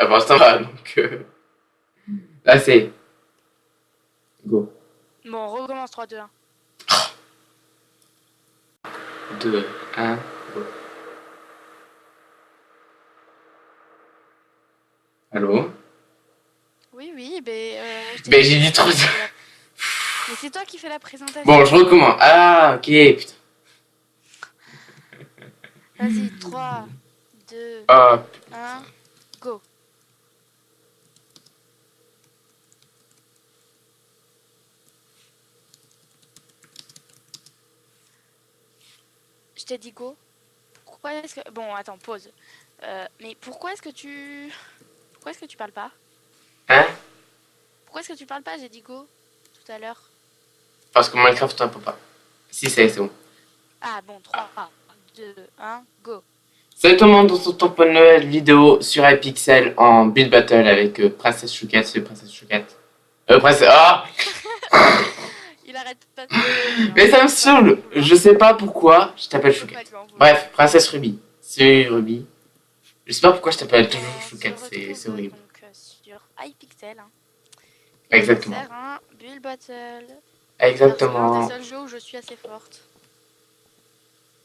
Ça va, ça va, donc... Là, c'est... Go. Bon, on recommence 3, 2, 1. 2, 1, go. Allô? Oui, oui, ben... Ben, j'ai dit trop... Mais c'est toi qui fais la présentation. Bon, je recommence. Ah, ok, putain. Vas-y, 3, 2, Ah, 1, go. Je t'ai dit go. Pourquoi est-ce que... Bon, attends, pause. Mais pourquoi est-ce que tu... Pourquoi est-ce que tu parles pas? hein? Pourquoi est-ce que tu parles pas? J'ai dit go tout à l'heure. Parce que Minecraft, un peu pas. Si, c'est bon. Ah bon, 3, 2, 1, go. Salut tout le monde, on se retrouve pour une nouvelle vidéo sur iPixel en Build Battle avec Princess Chouquette. C'est Princess Chouquette. Princess... Ah! Il arrête pas de... Mais ça me saoule. Je sais pas pourquoi je t'appelle Chouquette. Bref, Princesse Ruby. C'est Ruby. Je sais pas pourquoi je t'appelle toujours Chouquette, c'est horrible. Donc sur iPixel. Hein. Exactement. Faire un Build Battle. Exactement. C'est l'un des seuls jeux où je suis assez forte.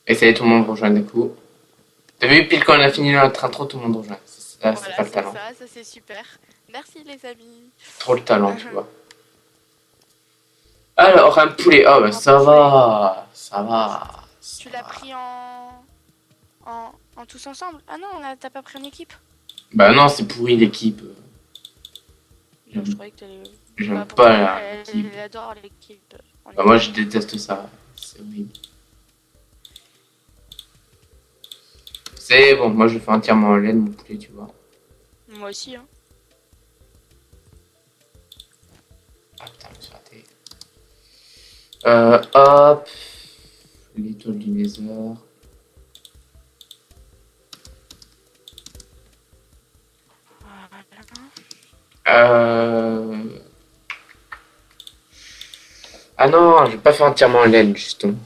Et salut tout le monde, rejoint d'un coup. T'as vu, pile quand on a fini notre intro, tout le monde rejoint. Ça, c'est pas le talent. Ça c'est super. Merci les amis. Trop le talent, tu vois. Alors, un poulet. Oh, bah ça va. Ça va. Tu l'as pris en tous ensemble? Ah non, t'as pas pris en équipe? Bah non, c'est pourri l'équipe. Non, je croyais que t'allais... J'aime pas l'équipe. Elle adore l'équipe. Bah moi, je déteste ça. C'est horrible. C'est bon, moi je fais entièrement en laine mon poulet, tu vois. Moi aussi, hein. Ah putain, je me suis raté. Hop. L'étoile du Nether. Ah non, je vais pas faire entièrement en laine, justement.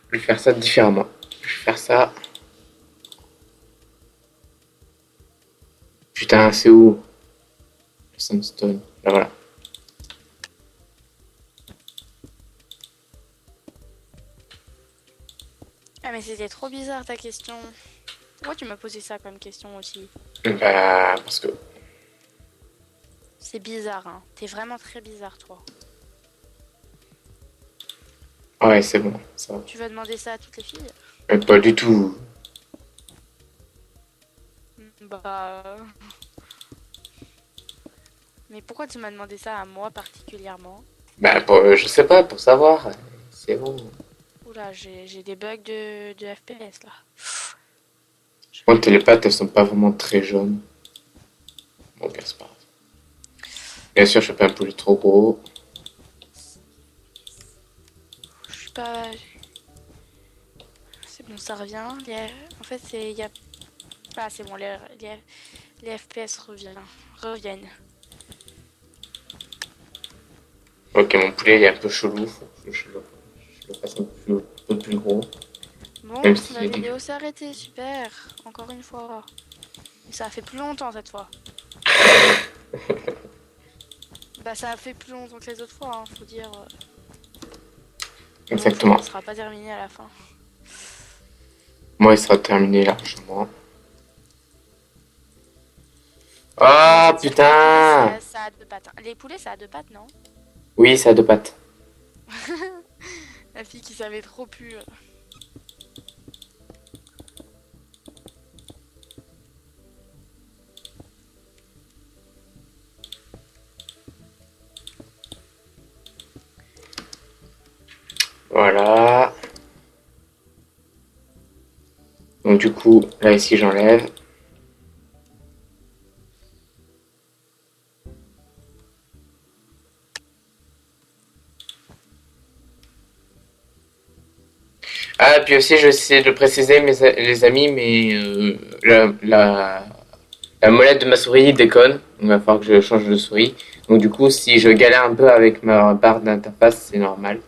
Je vais faire ça différemment. Je vais faire ça. Putain, c'est où? Le sandstone. Là, voilà. Ah mais c'était trop bizarre ta question. Pourquoi tu m'as posé ça comme question aussi? Bah, parce que... C'est bizarre, hein. T'es vraiment très bizarre, toi. Ouais, c'est bon, ça va. Tu vas demander ça à toutes les filles? Pas du tout. Bah... Mais pourquoi tu m'as demandé ça à moi particulièrement? Bah, je sais pas, pour savoir. C'est bon. Oula, j'ai des bugs de FPS là. Moi, les pattes, elles sont pas vraiment très jaunes. Bon, bien, c'est pas grave. Bien sûr, je fais pas un poulet trop gros. Je suis pas... C'est bon, ça revient. En fait, c'est... Ah, c'est bon, les FPS reviennent. Ok, mon poulet il est un peu chelou. Faut que je le fasse un peu plus gros. Bon, Même si la vidéo s'est arrêtée, super. Encore une fois. Mais ça a fait plus longtemps cette fois. Bah ça a fait plus longtemps que les autres fois, hein, faut dire. Exactement. Bon, ça sera pas terminé à la fin. Moi, il sera terminé largement. Oh putain! Ça a deux pattes. Les poulets, ça a deux pattes, non? Oui, ça a deux pattes. La fille qui savait trop plus. Voilà. Donc du coup, là ici j'enlève. Ah, puis aussi, je vais essayer de préciser, les amis, mais la molette de ma souris déconne. Il va falloir que je change de souris. Donc du coup, si je galère un peu avec ma barre d'interface, c'est normal.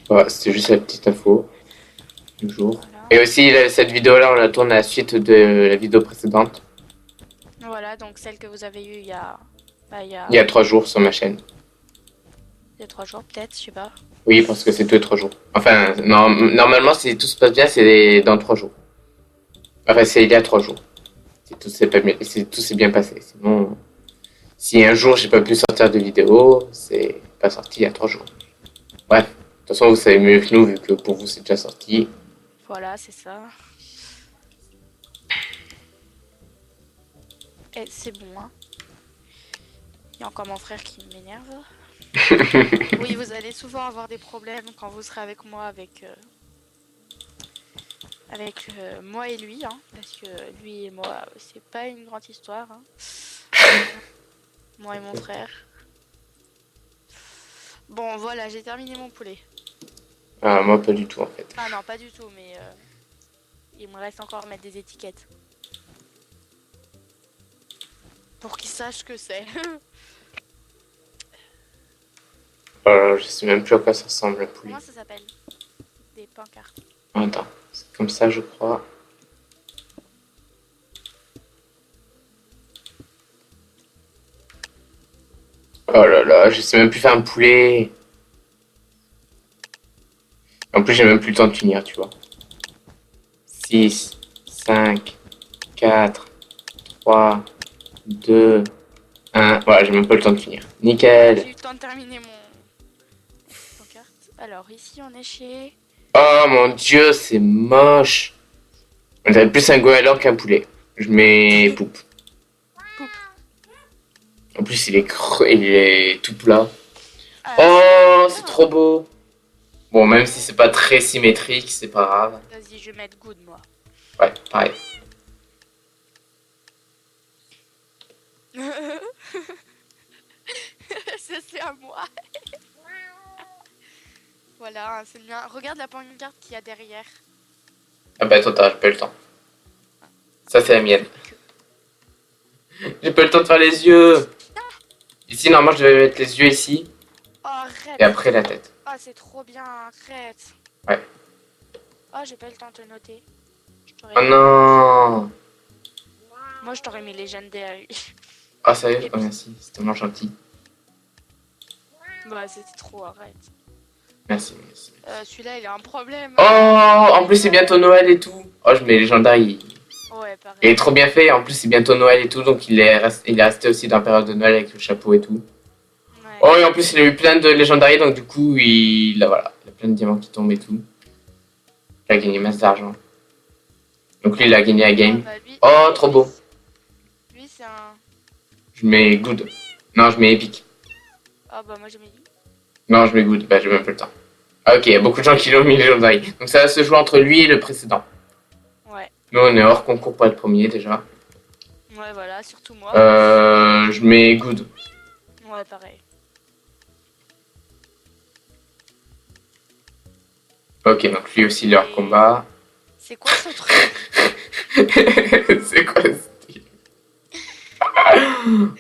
Voilà, c'était juste la petite info du jour. Voilà. Et aussi, cette vidéo-là, on la tourne à la suite de la vidéo précédente. Voilà, donc celle que vous avez eue il y a... Bah, Il y a 3 jours sur ma chaîne. il y a 3 jours peut-être, je sais pas. Oui, parce que c'est tous les 3 jours. Enfin, non, normalement, si tout se passe bien, c'est dans 3 jours. Enfin, c'est il y a 3 jours. Si tout s'est pas bien, si tout s'est bien passé. Sinon, si un jour j'ai pas pu sortir de vidéo, c'est pas sorti il y a 3 jours. Bref, de toute façon, vous savez mieux que nous, vu que pour vous c'est déjà sorti. Voilà, c'est ça. Et c'est bon, hein. Il y a encore mon frère qui m'énerve. Oui, vous allez souvent avoir des problèmes quand vous serez avec moi, avec moi et lui, hein, parce que lui et moi, c'est pas une grande histoire. Hein. Moi et mon frère. Bon, voilà, j'ai terminé mon poulet. Ah, moi, pas du tout en fait. Ah non, pas du tout, mais il me reste encore à mettre des étiquettes. Pour qu'ils sachent ce que c'est. Je sais même plus à quoi ça ressemble le poulet. Comment ça s'appelle? Des pancartes. Attends, c'est comme ça, je crois. Oh là là, je sais même plus faire un poulet. En plus, j'ai même plus le temps de finir, tu vois. 6, 5, 4, 3, 2, 1. Voilà, j'ai même pas le temps de finir. J'ai Nickel. eu le temps de terminer mon pancarte. Alors, ici, on est chez... Oh mon dieu, c'est moche. On dirait plus un goéland qu'un poulet. Je mets poupe. Poupe. En plus, il est creux, il est tout plat. Ah, Oh, c'est trop beau. Bon, même si c'est pas très symétrique, c'est pas grave. Vas-y, je vais mettre good, moi. Ouais, pareil. Ça, c'est à moi. Voilà, c'est bien. Regarde la pancarte qu'il y a derrière. Ah bah attends, j'ai pas eu le temps. Ça, c'est la mienne. J'ai pas eu le temps de faire les yeux. Ici, normalement, je devais mettre les yeux ici. Oh, arrête. Et après, la tête. Oh, c'est trop bien, arrête. Ouais. Oh, j'ai pas eu le temps de te noter. Oh non. Moi, je t'aurais mis légendaire. Ah, sérieux? Oh, merci. C'est tellement gentil. Bah, c'était trop, arrête. Merci, merci. Celui-là, il a un problème. Oh, en plus, c'est bientôt Noël et tout. Oh, je mets légendaire, Ouais, pareil. il est trop bien fait. En plus, c'est bientôt Noël et tout. Donc, il est resté aussi dans la période de Noël avec le chapeau et tout. Ouais. Oh, et en plus, il a eu plein de légendaires. Donc, du coup, voilà, il a plein de diamants qui tombent et tout. Il a gagné masse d'argent. Donc, lui, il a gagné la game. Ah, bah, lui, Oh, trop beau. Lui, c'est un... Je mets good. Non, je mets épique. Ah, bah, moi, j'ai mis... Non, je mets good. Bah, j'ai même pas le temps. Ah, ok, il y a beaucoup de gens qui l'ont mis légendaire. Donc, ça va se jouer entre lui et le précédent. Ouais. Nous, on est hors concours pour être premier déjà. Ouais, voilà, surtout moi. Je mets good. Ouais, pareil. Ok, donc lui aussi, leur combat. C'est quoi ce truc? C'est quoi ce style?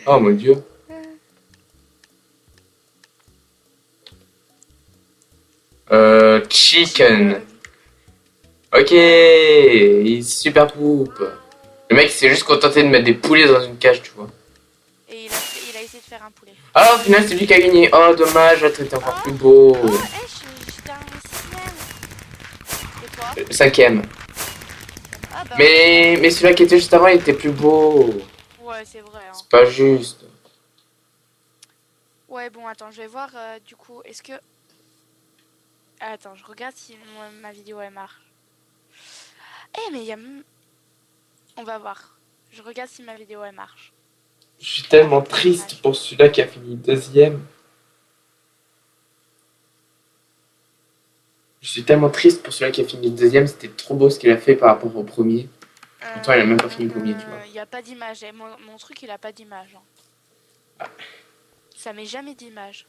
Oh mon dieu. Chicken. Ok, il est super poupe. Le mec, il s'est juste contenté de mettre des poulets dans une cage, tu vois. Et il a essayé de faire un poulet. Ah, au final, c'est lui qui a gagné. Oh, dommage, l'autre était encore plus beau. Oh, j'ai terminé 6ème. Et toi? Cinquième. Ah, bah... Mais celui-là qui était juste avant, il était plus beau. Ouais, c'est vrai. Hein. C'est pas juste. Ouais, bon, attends, je vais voir, du coup, est-ce que... Attends, je regarde si ma vidéo, elle marche. Eh, mais il y a... On va voir. Je regarde si ma vidéo, elle marche. Je suis tellement triste pour celui-là qui a fini deuxième. Je suis tellement triste pour celui-là qui a fini deuxième. C'était trop beau ce qu'il a fait par rapport au premier. Pourtant, il a même pas fini premier, tu vois. Il n'y a pas d'image. Mon truc, il a pas d'image. Hein. Ah. Ça met jamais d'image.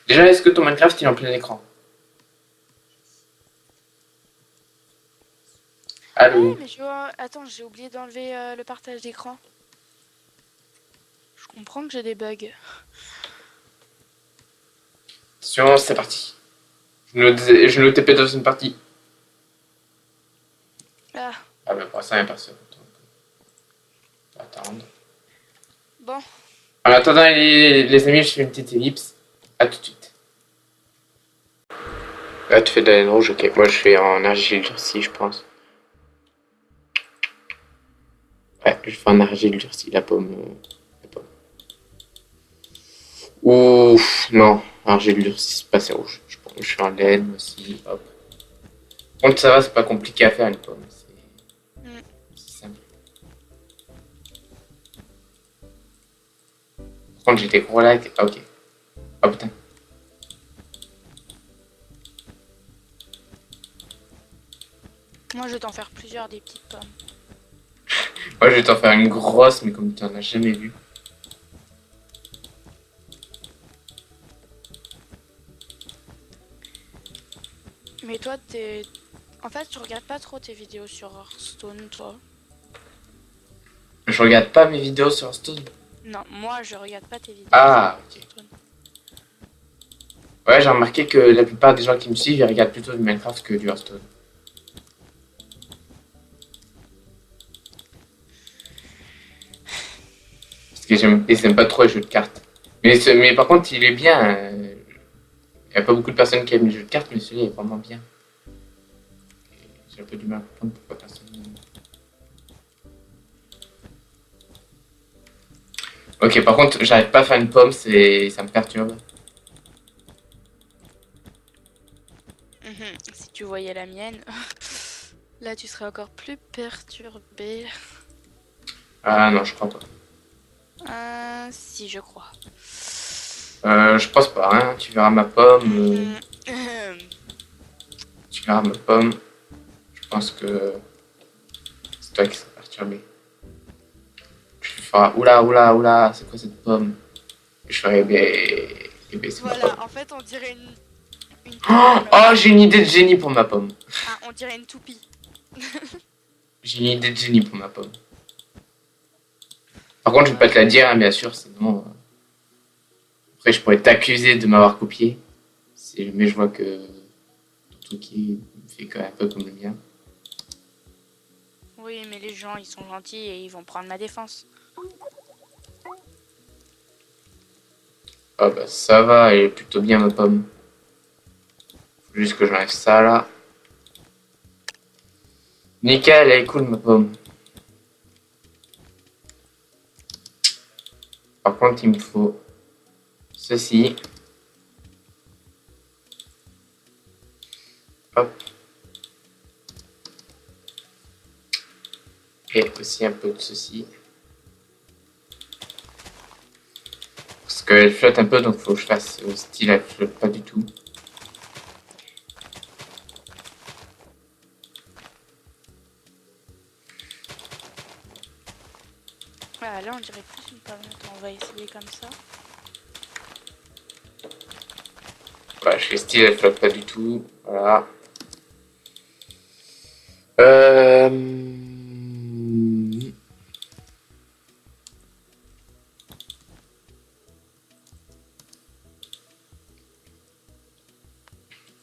Déjà, est-ce que ton Minecraft il est en plein écran? Allô? Ouais, mais attends, j'ai oublié d'enlever le partage d'écran. Je comprends que j'ai des bugs. Attention, c'est parti. Je nous TP dans une partie. mais pour l'instant, il n'y a personne. Donc, on va attendre. Bon, En attendant, les amis, je fais une petite ellipse. À tout de suite. Là, tu fais de la laine rouge, ok. Moi, je fais en argile durcie, je pense. Ouais, je fais en argile durcie, la pomme. La pomme. Ouf, non. Argile durcie, c'est pas assez rouge. Je fais en laine aussi, hop. Par contre, ça va, c'est pas compliqué à faire une pomme. mm. C'est simple. Par contre, j'ai des gros lags. Ah, ok. Ah putain. Moi je vais t'en faire plusieurs des petites pommes. Moi, je vais t'en faire une grosse, mais comme tu en as jamais vu. Mais toi, t'es... En fait, tu regardes pas trop tes vidéos sur Hearthstone, toi. Je regarde pas mes vidéos sur Stone. Non, moi je regarde pas tes vidéos Ah, sur ok. Hearthstone. Ouais, j'ai remarqué que la plupart des gens qui me suivent, ils regardent plutôt du Minecraft que du Hearthstone. Parce que ils aiment pas trop les jeux de cartes. Mais par contre, il est bien. Il n'y a pas beaucoup de personnes qui aiment les jeux de cartes, mais celui-là est vraiment bien. Et j'ai un peu du mal à comprendre pourquoi personne n'aime. Ok, par contre, j'arrive pas à faire une pomme, ça me perturbe. Si tu voyais la mienne, là tu serais encore plus perturbé. Ah non, je crois pas. Si, je crois. Je pense pas, hein. Tu verras ma pomme. Tu verras ma pomme. Je pense que c'est toi qui seras perturbé. Tu feras oula, oula, oula, c'est quoi cette pomme? Et je ferai, c'est ma Voilà, pomme. en fait, on dirait une toupie. Oh, j'ai une idée de génie pour ma pomme. Ah, on dirait une toupie. J'ai une idée de génie pour ma pomme. Par contre, je vais pas te la dire, hein, bien sûr, sinon. Après, je pourrais t'accuser de m'avoir copié. Mais je vois que ton truc il fait quand même un peu comme le mien. Oui, mais les gens, ils sont gentils et ils vont prendre ma défense. Ah bah ça va, elle est plutôt bien ma pomme. Faut juste que j'enlève ça là. Nickel, elle est cool ma pomme. Par contre, il me faut ceci. Hop. Et aussi un peu de ceci. Parce qu'elle flotte un peu, donc faut que je fasse au style, elle flotte pas du tout. Ah, là, on dirait plus une pomme. Attends, on va essayer comme ça. Voilà, je fais style, elle flotte pas du tout. Voilà.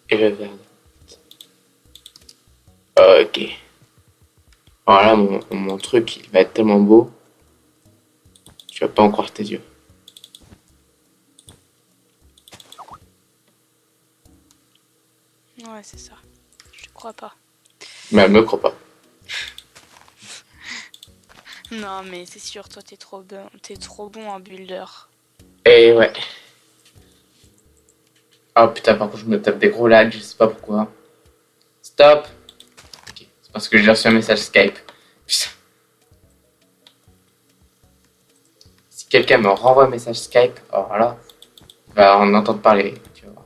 Et le vert. Ok. Voilà, mon truc, il va être tellement beau. Tu vas pas en croire tes yeux. Ouais, c'est ça. Je crois pas. Mais elle me croit pas. Non, mais c'est sûr, toi, t'es trop bon en builder. Et ouais. Oh putain, par contre, je me tape des gros lags, je sais pas pourquoi. Stop. Ok, c'est parce que j'ai reçu un message Skype. Putain. Si quelqu'un me renvoie un message Skype, alors là, va en entendre parler, tu vois.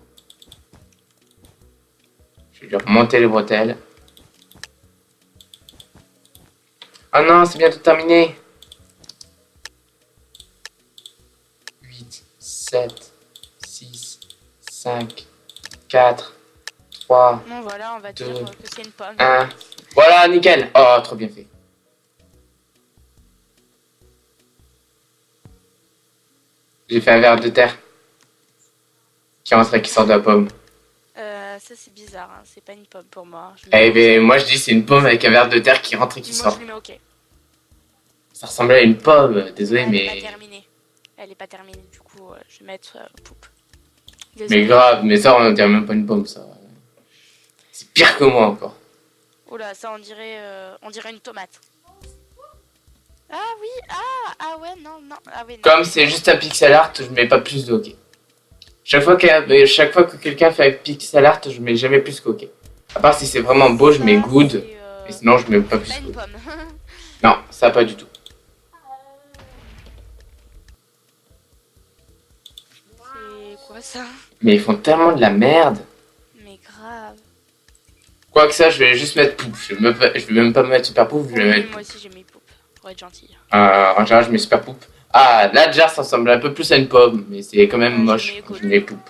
Je vais lui remonter les bretelles. Oh non, c'est bientôt terminé. 8, 7, 6, 5, 4, 3, Bon, voilà, on va dire 2, que c'est une pomme. 1. Voilà, nickel. Oh, trop bien fait. J'ai fait un verre de terre qui sort de la pomme. ça c'est bizarre, hein. C'est pas une pomme pour moi. Eh ben, moi je dis c'est une pomme avec un ver de terre qui rentre et qui Moi sort. je lui mets ok. Ça ressemblait à une pomme, désolé, Elle est mais... pas terminée. Elle est pas terminée, du coup je vais mettre poupe. Mais Désolée. grave, mais ça on dirait même pas une pomme, ça. C'est pire que moi encore. Oula, ça on dirait une tomate. Ah oui, ah ouais, non, ah oui, non. Comme c'est juste un pixel art, je mets pas plus de OK. Chaque fois que quelqu'un fait un pixel art, je mets jamais plus que OK. À part si c'est vraiment beau, je mets Ça, good. c'est, Et sinon, je mets pas plus pas que une OK. pomme. Non, ça pas du tout. C'est quoi ça? Mais ils font tellement de la merde. Mais grave. Quoique ça, je vais juste mettre pouf. Je vais même pas mettre super pouf, je vais Oui, mettre moi pouf. aussi j'ai mis poupe, pour être gentille. En général, je mets super pouf. Ah, là, déjà, ça ressemble un peu plus à une pomme, mais c'est quand même Ouais, je moche mets quand good. je mets poupe.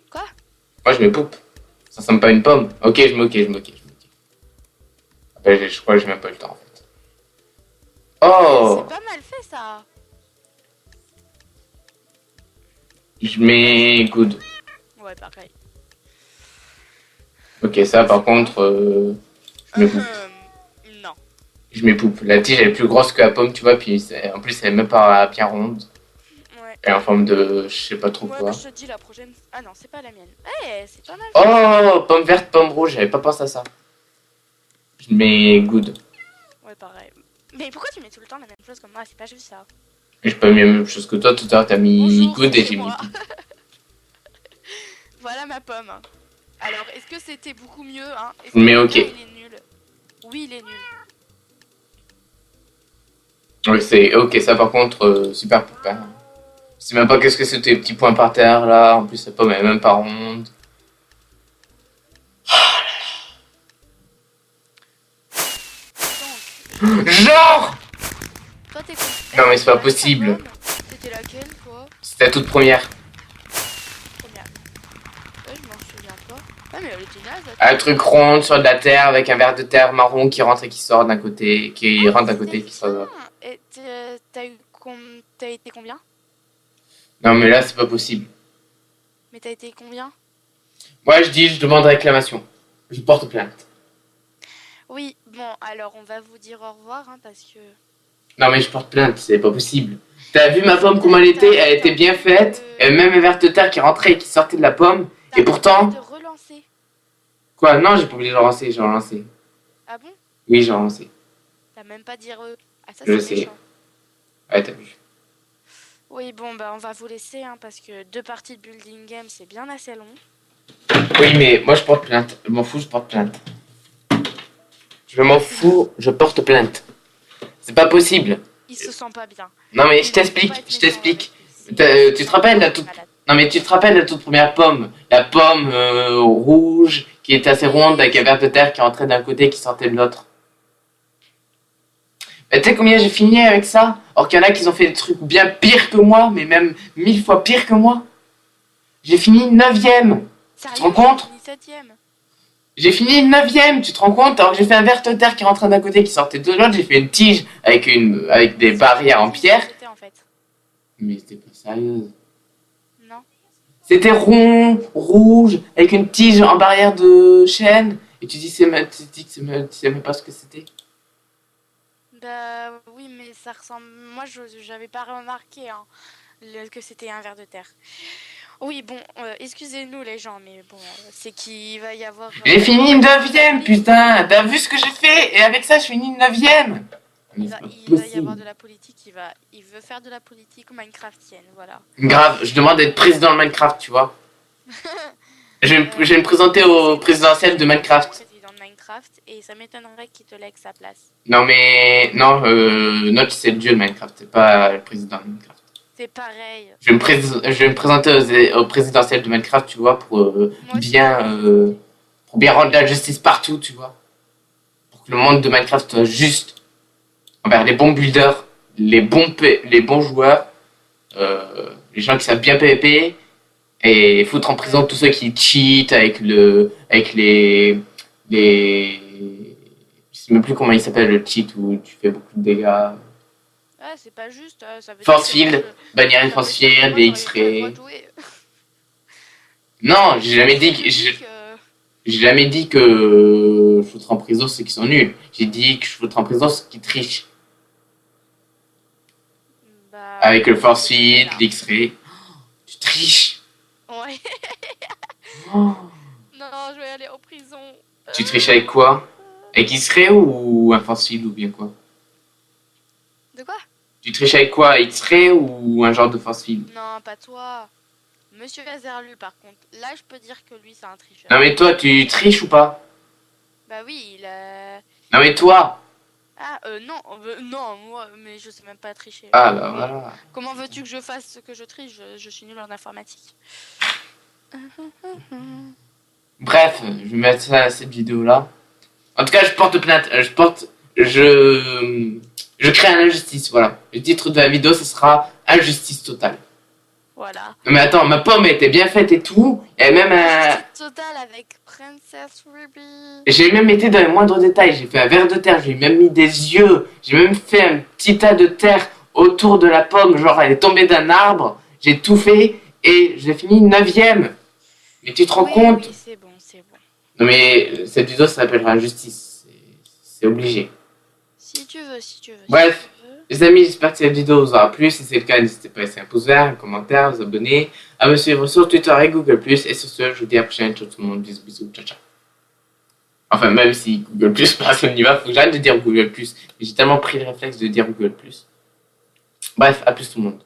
Quoi? Moi, je mets poupe. Ça ressemble pas à une pomme. OK, je mets OK, je mets OK, je mets OK. Après, je crois que j'ai même pas eu le temps, en fait. Oh! C'est pas mal fait ça. Je mets good. Ouais, pareil. OK, ça, par contre, je mets poupe. Non. Je mets poupe. La tige, elle est plus grosse que la pomme, tu vois, puis en plus, elle est même pas bien ronde. Ouais. Elle est en forme de... je sais pas trop Moi quoi. je te dis la prochaine. Ah non, c'est pas la mienne. Eh, c'est pas mal. Oh! Pomme verte, pomme rouge, j'avais pas pensé à ça. Je mets good. Ouais, pareil. Mais pourquoi tu mets tout le temps la même chose comme moi? C'est pas juste ça. Et je peux mettre la même chose que toi, tout à l'heure, t'as mis Bonjour, good et c'est j'ai mis moi. poupe. Voilà ma pomme. Alors, est-ce que c'était beaucoup mieux, hein? Est-ce Mais que ok. il est nul? Oui, il est nul. Ouais, c'est ok, ça par contre, super poupe. Hein. Je sais même pas qu'est-ce que c'est tes petits points par terre là. En plus, la pomme elle est même pas ronde. Donc, Genre! toi t'es con. Non, mais c'est pas t'as vu ta possible. pomme? C'était laquelle, toi? C'était la toute première. Première. Ouais, je m'en souviens pas. Ah, mais elle était naze. Un truc rond sur de la terre avec un ver de terre marron qui rentre et qui sort d'un côté, qui rentre d'un côté et qui sort de l'autre. Et t'as été combien? Non, mais là, c'est pas possible. Mais t'as été combien? Moi, je dis, je demande réclamation. Je porte plainte. Oui, bon, alors on va vous dire au revoir, hein, parce que... Non, mais je porte plainte, c'est pas possible. T'as vu ma pomme comment elle était? Elle était bien faite. Et même un ver de terre qui rentrait et qui sortait de la pomme. T'as Et pourtant. oublié de relancer. Quoi? Non, j'ai pas oublié de le relancer, j'ai relancé. Ah bon? Oui, j'ai relancé. T'as même pas dit re. Ah, ça Je c'est sais. méchant. Ouais, t'as vu. Oui, bon, bah on va vous laisser, hein, parce que 2 parties de building game c'est bien assez long. Oui, mais moi je porte plainte. Je m'en fous, je porte plainte. Je m'en fous, je porte plainte. C'est pas possible. Il se sent pas bien. Non, mais je Il faut pas t'explique, être je méchant t'explique. avec lui. Tu te rappelles la toute. Non, mais tu te rappelles la toute première pomme? La pomme rouge qui était assez ronde avec un ver de terre qui rentrait d'un côté et qui sortait de l'autre. Mais tu sais combien j'ai fini avec ça? Or qu'il y en a qui ont fait des trucs bien pires que moi, mais même 1000 fois pires que moi. J'ai fini 9ème. Tu te rends compte? J'ai fini 9ème, tu te rends compte? Alors que j'ai fait un ver de terre qui rentrait d'un côté et qui sortait de l'autre, j'ai fait une tige avec des barrières en pierre. En fait. Mais c'était pas sérieux. Non. C'était rond, rouge, avec une tige en barrière de chêne. Et tu dis tu sais même pas ce que c'était. Bah oui, mais ça ressemble. Moi, j'avais pas remarqué, hein, que c'était un ver de terre. Oui, bon, excusez-nous les gens, mais bon, c'est qu'il va y avoir. J'ai fini 9ème, putain! T'as vu ce que j'ai fait? Et avec ça, je finis 9ème! Il va y avoir de la politique, il veut faire de la politique minecraftienne, voilà. Grave, je demande d'être président de Minecraft, tu vois. Je vais me présenter au présidentiel de Minecraft. Président de Minecraft, et ça m'étonnerait qu'il te lègue sa place. Non, mais. Non, Notch, c'est le dieu de Minecraft, c'est pas le président de Minecraft. C'est pareil. Je vais me présenter au présidentiel de Minecraft, tu vois, pour bien rendre la justice partout, tu vois. Pour que le monde de Minecraft soit juste envers les bons builders, les bons joueurs, les gens qui savent bien PvP, et foutre en prison tous ceux qui cheatent avec les je sais même plus comment il s'appelle le cheat où tu fais beaucoup de dégâts. Ah, c'est pas juste, ça veut Force dire que field, bannir les force field, les X-ray. Non, j'ai jamais dit que... J'ai jamais dit que je foutrais en prison ceux qui sont nuls. J'ai dit que je foutrais en prison ceux qui trichent. Bah, Avec le force feed, voilà. l'X-ray. Tu triches. Ouais. Oh. Non, je vais aller en prison. Tu triches avec quoi? Avec X-ray ou un force feed ou bien quoi? De quoi? Tu triches avec quoi? X-ray ou un genre de force feed? Non, pas toi. Monsieur Azerlu, par contre. Là, je peux dire que lui, c'est un tricheur. Non mais toi, tu triches ou pas? Bah oui, il a... Non mais toi! Ah, non, non, moi, mais je sais même pas tricher. Ah bah voilà. Comment veux-tu que je fasse ce que je triche? Je suis nulle en informatique. Bref, je vais mettre ça à cette vidéo-là. En tout cas, je porte plainte. Je crée une injustice, voilà. Le titre de la vidéo, ce sera Injustice totale. Voilà. Non mais attends, ma pomme était bien faite et tout. Et même un... Total avec Princess Ruby. J'ai même été dans les moindres détails. J'ai fait un verre de terre, j'ai même mis des yeux. J'ai même fait un petit tas de terre autour de la pomme. Genre, elle est tombée d'un arbre. J'ai tout fait et j'ai fini 9ème. Mais tu te rends compte? Oui, c'est bon, c'est bon. Non mais cette vidéo, ça s'appellera Injustice. C'est obligé. Si tu veux, si tu veux. Bref. Si tu veux. Les amis, j'espère que cette vidéo vous aura plu. Si c'est le cas, n'hésitez pas à laisser un pouce vert, un commentaire, vous abonner, à me suivre sur Twitter et Google+. Et sur ce, je vous dis à la prochaine. Ciao tout le monde. Bisous, bisous. Ciao, ciao. Enfin, même si Google+, personne n'y va, faut que j'arrête de dire Google+. Mais j'ai tellement pris le réflexe de dire Google+. Bref, à plus tout le monde.